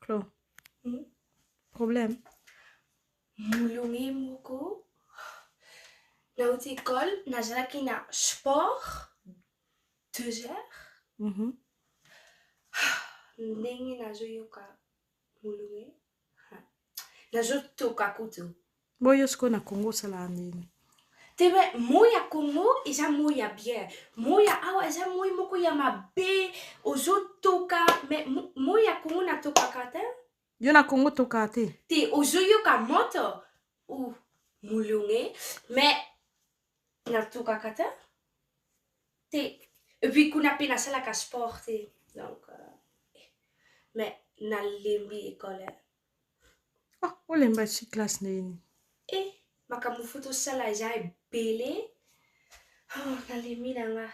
Klo. Problème. Mulungi moko. Na haute école, nazalaki na sport 2 heures. Ndenge nazoyoka mulungi. Nazotoka kutu. Boyo siko na Congo sala nini? Tebe moya Congo eza moya bien. Moya awa eza moya moko ya mabe. Ozotoka me moya Congo natokaka te. Yo na Congo toka te. Te ozoyoka moto ou mulungi mais natokaka te. Te et puis kuna pe nasalaka sport te. Donc mais nalembi école. Oh, olemba si classe nini? Makambo fu tosala eza ebele. Nalembi nanga.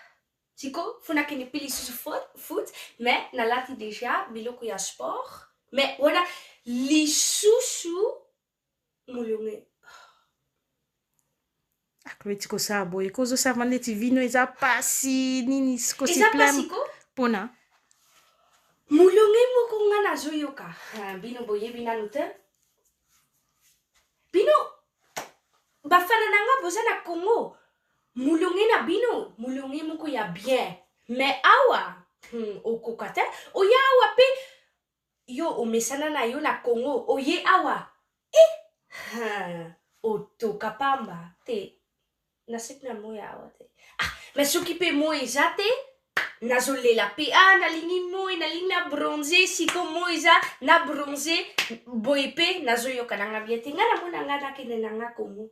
Siko fu nakende mpe lisusu foot mais nalati déjà biloko ya sport mais wana lisusu mulungi. Akweti kosala boye kozosava neti vino eza pasi nini sikosi Eza plem pasi ko? mpona Mulungi moko nga nazoyoka. Bino boyebi nanu te. Bino bafana nanga boza na Congo. Mulungi na bino mulungi moko ya bien mais awa okoka te oya awa pe yo omesana na yo na Congo oye awa otoka pamba te naseki na moya awa te mais soki pe moya eza te nazolela pe nalingi moyi nalingi na bronze siko moyi eza na bronze boye pe nazoyoka nanga bien te nga namona nga nakende nanga Congo